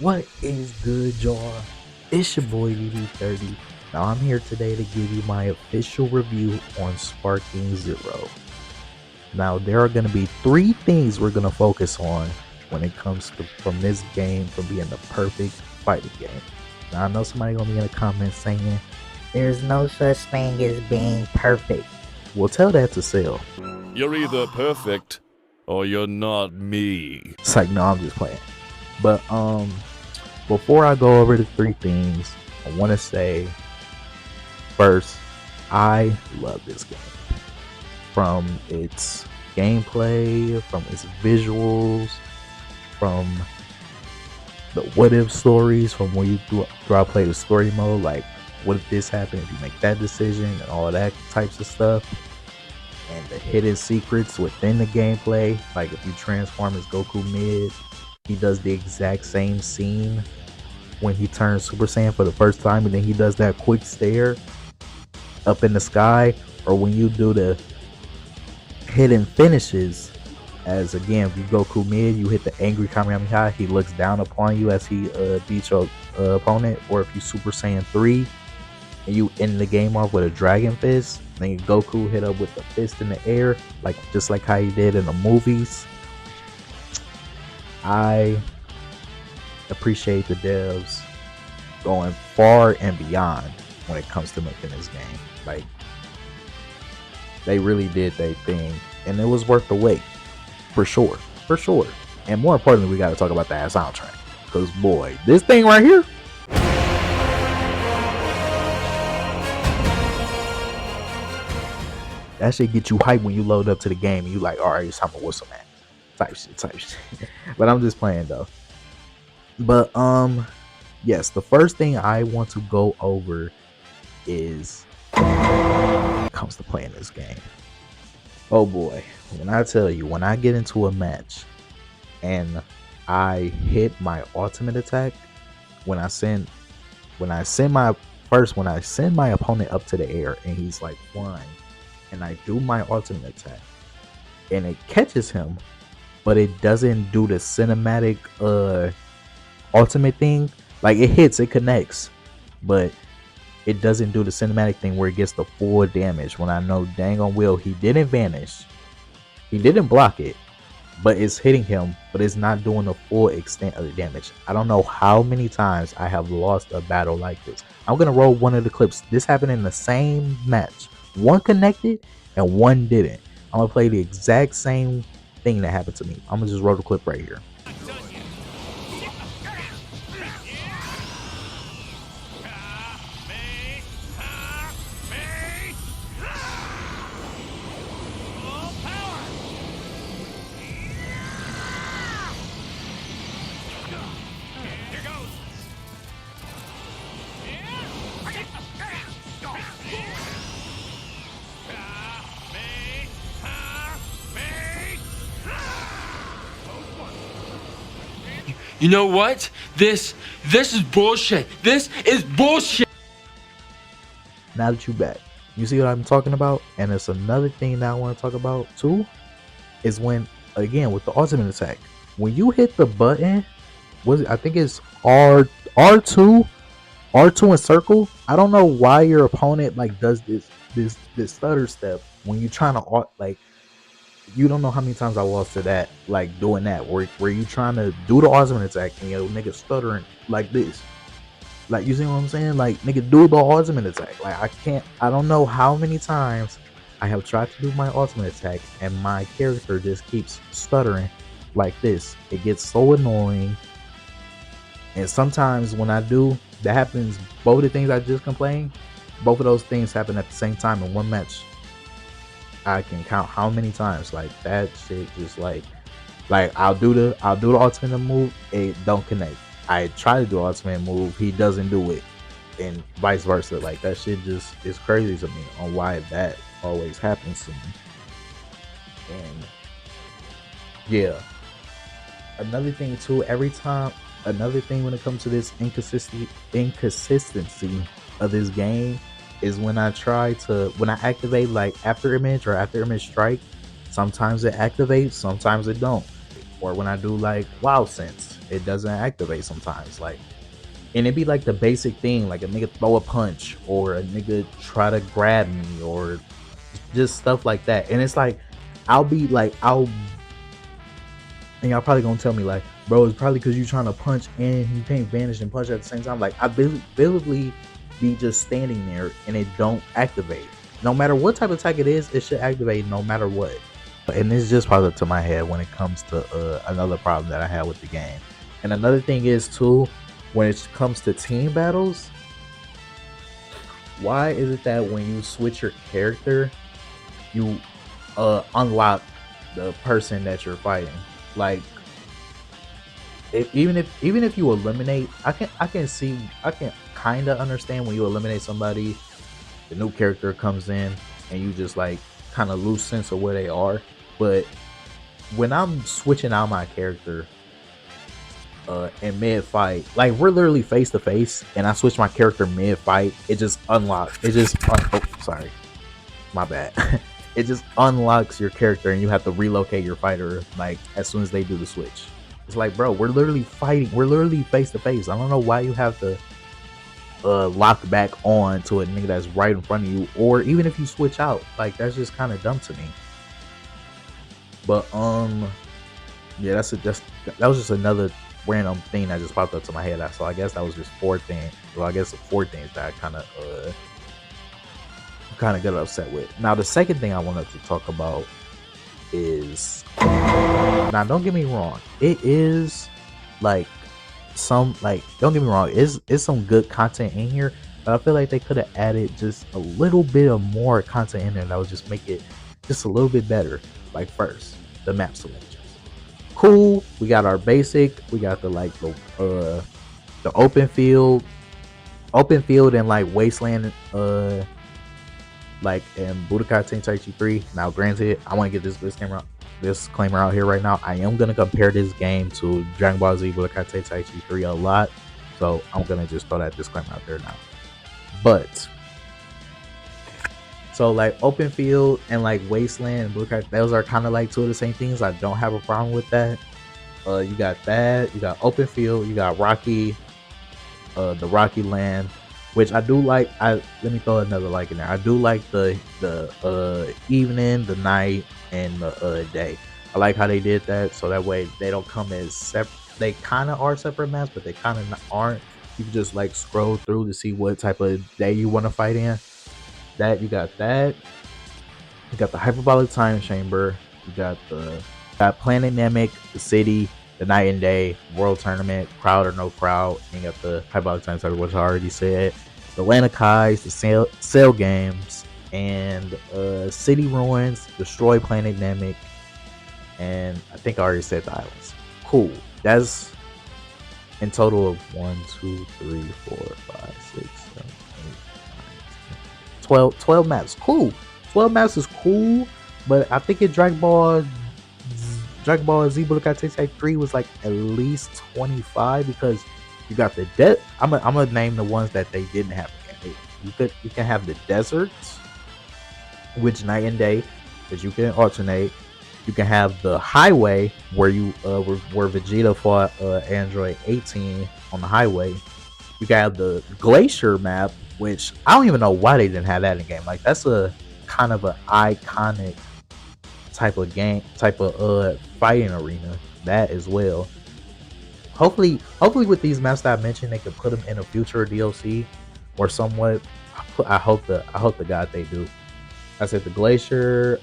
What is good, y'all? It's your boy DD30. Now I'm here today to give you my official review on Sparking Zero. Now there are going to be three things we're going to focus on when it comes to from this game from being the perfect fighting game. Now I know somebody gonna be in the comments saying there's no such thing as being perfect. Well, tell that to Cell. You're either perfect or you're not me. It's like, no, I'm just playing. But before I go over the three things, I want to say first, I love this game. From its gameplay, from its visuals, from the what if stories, from when you throughout play the story mode, like what if this happened if you make that decision and all that types of stuff, and the hidden secrets within the gameplay. Like if you transform as Goku mid, he does the exact same scene when he turns Super Saiyan for the first time, and then he does that quick stare up in the sky, or when you do the hidden finishes as again if you Goku mid, you hit the angry Kamehameha, he looks down upon you as he beats your opponent. Or if you Super Saiyan 3 and you end the game off with a Dragon Fist, then Goku hit up with the fist in the air, like just like how he did in the movies. I appreciate the devs going far and beyond when it comes to making this game. Like they really did their thing, and it was worth the wait, for sure, for sure. And more importantly, we got to talk about that soundtrack, because boy, this thing right here, that shit get you hype when you load up to the game and you like, all right, it's time to whistle, man. Type shit. But I'm just playing though. But yes, the first thing I want to go over is when it comes to playing this game. Oh boy, when I tell you, when I get into a match and I hit my ultimate attack, when I send my opponent up to the air and he's like flying, and I do my ultimate attack and it catches him, but it doesn't do the cinematic ultimate thing. Like it hits, it connects, but it doesn't do the cinematic thing where it gets the full damage. When I know dang on will he didn't vanish, he didn't block it, but it's hitting him, but it's not doing the full extent of the damage. I don't know how many times I have lost a battle like this. I'm gonna roll one of the clips. This happened in the same match. One connected and one didn't. I'm gonna play the exact same thing that happened to me. I'm gonna just roll the clip right here. You know what? This is bullshit. This is bullshit. Now that you back, you see what I'm talking about? And it's another thing that I want to talk about too, is when again with the ultimate attack, when you hit the button, I think it's R2 and circle. I don't know why your opponent like does this stutter step when you're trying to like, you don't know how many times I lost to that, like doing that where you trying to do the ultimate attack and your nigga stuttering like this. Like, you see what I'm saying? Like, nigga, do the ultimate attack. Like, I don't know how many times I have tried to do my ultimate attack and my character just keeps stuttering like this. It gets so annoying. And sometimes when I do, that happens, both of the things I just complained, both of those things happen at the same time in one match. I can count how many times like that shit just like I'll do the ultimate move, it don't connect. I try to do ultimate move, he doesn't do it, and vice versa. Like that shit just is crazy to me on why that always happens to me. And yeah, another thing too, another thing when it comes to this inconsistency of this game is when I activate like after image or after image strike, sometimes it activates, sometimes it don't. Or when I do like wow sense, it doesn't activate sometimes. Like, and it'd be like the basic thing, like a nigga throw a punch or a nigga try to grab me or just stuff like that. And it's like and y'all probably gonna tell me like, bro, it's probably because you trying to punch and you can't vanish and punch at the same time. Like, I visibly be just standing there and it don't activate. No matter what type of attack it is, it should activate no matter what. And this just popped up to my head when it comes to another problem that I had with the game. And another thing is too, when it comes to team battles, why is it that when you switch your character, you unlock the person that you're fighting? Like, even if you eliminate, I can kind of understand when you eliminate somebody, the new character comes in and you just like kind of lose sense of where they are. But when I'm switching out my character in mid fight, like we're literally face to face, and I switch my character mid fight, it just unlocks. Oh, sorry, my bad. It just unlocks your character, and you have to relocate your fighter like as soon as they do the switch. It's like, bro, we're literally fighting. We're literally face to face. I don't know why you have to lock back on to a nigga that's right in front of you, or even if you switch out, like that's just kind of dumb to me. But yeah, that was just another random thing that just popped up to my head. So I guess that was just four things. Well, I guess the four things that I kind of got upset with. Now the second thing I wanted to talk about is, now don't get me wrong, it is like don't get me wrong, it's some good content in here, but I feel like they could have added just a little bit of more content in there that would just make it just a little bit better. Like, first, the map selections. Cool, we got our basic, we got the open field and like wasteland, like in Budokai Tenkaichi 3. Now granted, I want to get this disclaimer out here right now. I am going to compare this game to Dragon Ball Z Budokai Tenkaichi 3 a lot, so I'm going to just throw that disclaimer out there now. But so like open field and like wasteland and Budokai, those are kind of like two of the same things. I don't have a problem with that. You got that, you got open field, you got Rocky, the Rocky Land, which I do like. Let me throw another like in there. I do like the evening, the night, and the day. I like how they did that, so that way they don't come as separate. They kind of are separate maps, but they kind of aren't. You can just like scroll through to see what type of day you want to fight in. That you got that. You got the hyperbolic time chamber. You got Planet Namek, the city, the night and day, world tournament, crowd or no crowd. And you got the hyperbolic time chamber, which I already said. The Land of Kais, the Cell games, and City Ruins, Destroy Planet Namek, and I think I already said the islands. Cool. That's in total of 1, 2, 3, 4, 5, 6, 7, 8, 9, 10, 12 maps. Cool. 12 maps is cool, but I think in Dragon Ball Z Budokai Tenkaichi 3 was like at least 25, because you got the I'm gonna name the ones that they didn't have again. You can have the deserts, which night and day, that you can alternate. You can have the highway where you where Vegeta fought Android 18 on the highway. You can have the glacier map, which I don't even know why they didn't have that in the game. Like, that's a kind of an iconic type of fighting arena, that as well. Hopefully with these maps that I mentioned, they could put them in a future DLC or somewhat. I hope to God they do. I said the glacier,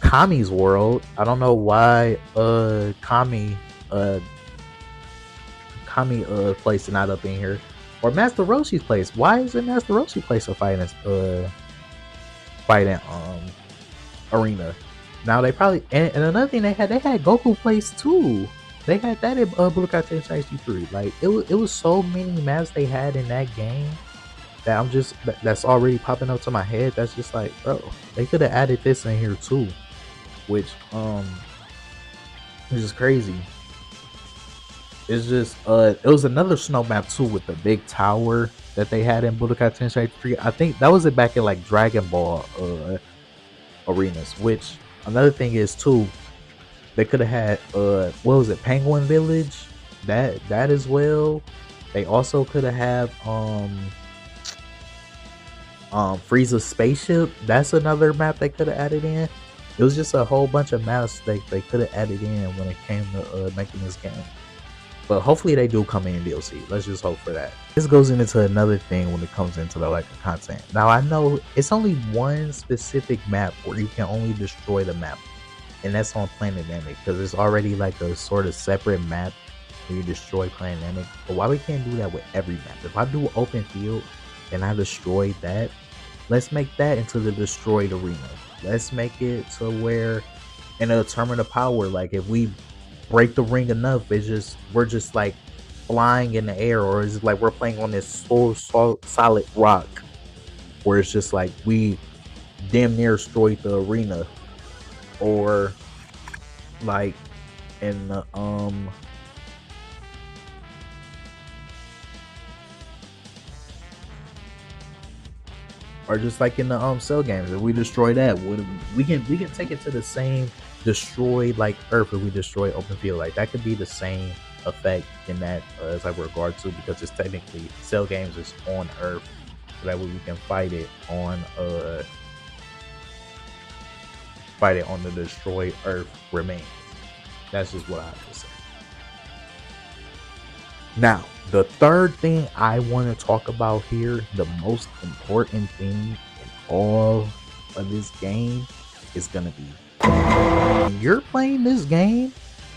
Kami's world. I don't know why Kami place is not up in here, or Master Roshi's place. Why is it Master Roshi's place of fighting arena? Now they probably, and another thing they had Goku place too. They had that in Budokai Tenkaichi 3. Like, it was so many maps they had in that game that that's already popping up to my head. That's just like, bro, they could have added this in here too, which is crazy. It's just it was another snow map too with the big tower that they had in Budokai Tenkaichi 3. I think that was it back in like Dragon Ball arenas. Which another thing is too, they could have had what was it, Penguin Village, that as well. They also could have Frieza's spaceship. That's another map they could have added in. It was just a whole bunch of maps they could have added in when it came to making this game. But hopefully they do come in DLC. Let's just hope for that. This goes into another thing when it comes into the like content. Now I know it's only one specific map where you can only destroy the map, and that's on Planet Namek, because it's already like a sort of separate map where you destroy Planet Namek. But why we can't do that with every map? If I do open field and I destroy that, let's make that into the destroyed arena. Let's make it to where in a tournament of power, like if we break the ring enough, it's just we're just like flying in the air, or is it like we're playing on this solid rock where it's just like we damn near destroyed the arena, or like in the or just like in the cell games, if we destroy that, we can take it to the same destroy like Earth. If we destroy open field, like that could be the same effect in that type of regard too, because it's technically cell games is on Earth, so that way we can fight it on the destroyed Earth remains. That's just what I have to say. Now, the third thing I want to talk about here, the most important thing in all of this game, is gonna be when you're playing this game,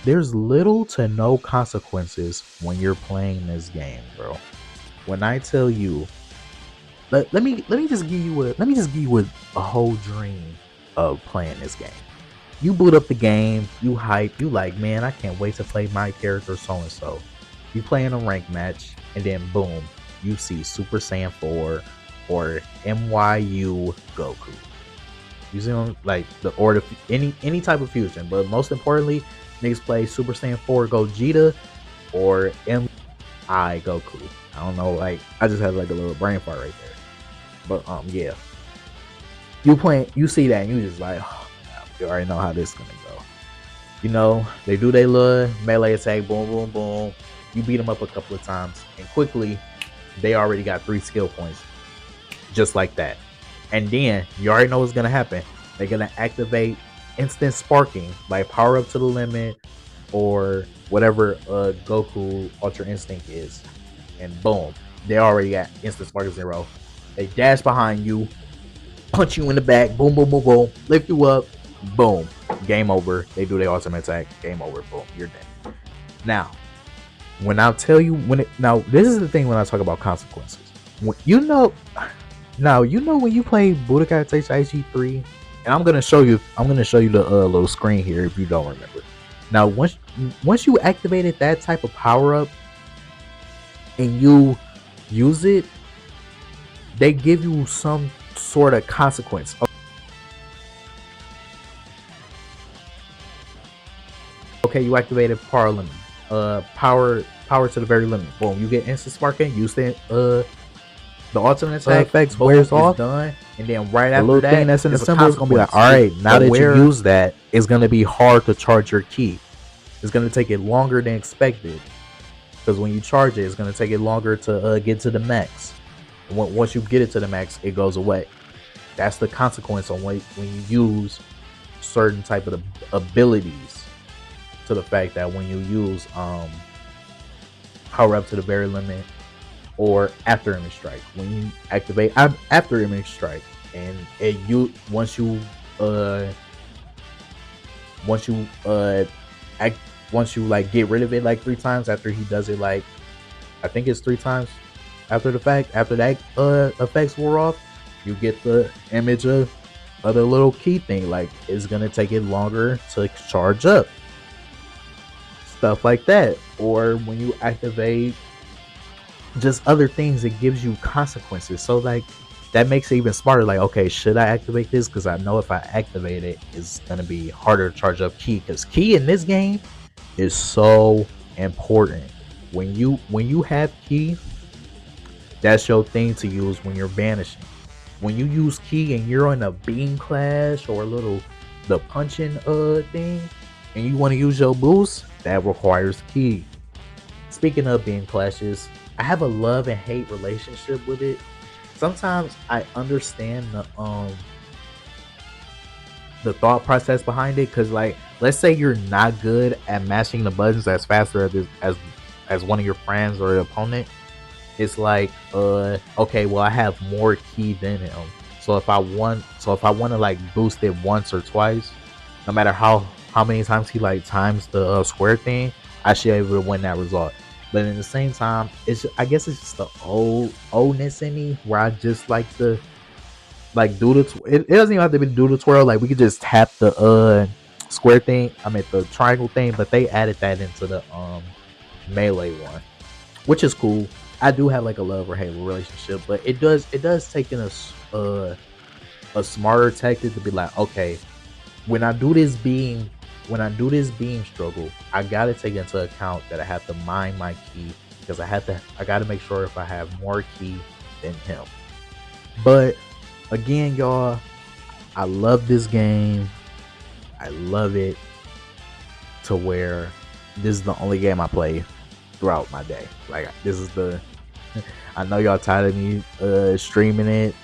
there's little to no consequences when you're playing this game, bro. When I tell you, let me just give you a whole dream of playing this game. You boot up the game, you hype, you like, man, I can't wait to play my character so and so. You play in a rank match, and then boom, you see Super Saiyan 4 or MYU Goku. You see them like any type of fusion, but most importantly, niggas play Super Saiyan 4 Gogeta or MI Goku. I don't know, like I just had like a little brain fart right there. But yeah, you see that, and you just like, oh, you already know how this is gonna go. You know, they do their little melee attack, boom, boom, boom. You beat them up a couple of times, and quickly, they already got 3 skill points, just like that. And then you already know what's gonna happen. They're gonna activate instant sparking, like power up to the limit, or whatever Goku Ultra Instinct is, and boom, they already got instant sparking 0. They dash behind you, punch you in the back, boom, boom, boom, boom, lift you up, boom, game over. They do their ultimate attack, game over, boom, you're dead. Now, when I tell you this is the thing when I talk about consequences. When you know when you play Budokai Tenkaichi 3, and I'm gonna show you the little screen here if you don't remember. Now once you activated that type of power up and you use it, they give you some sort of consequence. Okay, you activated power limit. Power to the very limit. Boom, you get instant sparking. Use the ultimate attack effects wears off, done, and then right after little that, thing that's in the symbol is gonna be like, all right, now that you use that, it's gonna be hard to charge your ki. It's gonna take it longer than expected, because when you charge it, it's gonna take it longer to get to the max. And once you get it to the max, it goes away. That's the consequence on when you use certain type of abilities. To the fact that when you use power up to the very limit, or after image strike, when you activate after image strike, and once you like get rid of it like 3 times after he does it, like I think it's 3 times after the fact, after that effects wore off, you get the image of the little key thing. Like it's gonna take it longer to charge up, stuff like that. Or when you activate just other things, it gives you consequences. So like that makes it even smarter. Like, okay, should I activate this? Because I know if I activate it, it's gonna be harder to charge up ki, because ki in this game is so important. When you have ki, that's your thing to use when you're banishing. When you use ki and you're on a beam clash or the punching thing, and you want to use your boost, that requires ki. speaking of being clashes, I have a love and hate relationship with it. Sometimes I understand the thought process behind it, because like, let's say you're not good at mashing the buttons as faster as one of your friends or opponent. It's like, okay, well, I have more key than him. So if I want to like boost it once or twice, no matter how many times he like times the square thing, I should be able to win that result. But in the same time, I guess it's just the oldness in me, where I just like to like do the it doesn't even have to be do the twirl. Like, we could just tap the square thing. I mean the triangle thing, but they added that into the melee one, which is cool. I do have like a love or hate relationship, but it does take in a smarter tactic to be like, okay, when I do this beam struggle, I gotta take into account that I have to mine my key, because I gotta make sure if I have more key than him. But again, y'all, I love this game. I love it to where this is the only game I play throughout my day. Like, this is the I know y'all tired of me streaming it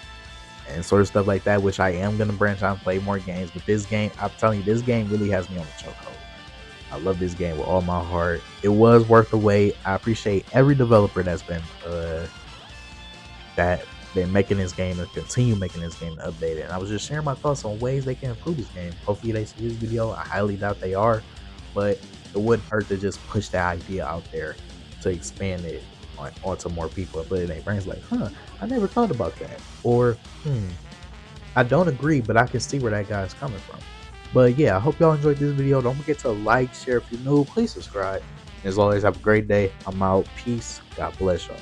and sort of stuff like that, which I am gonna branch out and play more games. But this game, I'm telling you, this game really has me on the chokehold. I love this game with all my heart. It was worth the wait. I appreciate every developer that's been making this game and continue making this game and update it. And I was just sharing my thoughts on ways they can improve this game. Hopefully they see this video. I highly doubt they are, but it wouldn't hurt to just push the idea out there to expand it onto more people and put it in their brains like, I never thought about that. Or, I don't agree, but I can see where that guy's coming from. But yeah, I hope y'all enjoyed this video. Don't forget to like, share if you're new. Please subscribe. As always, have a great day. I'm out. Peace. God bless y'all.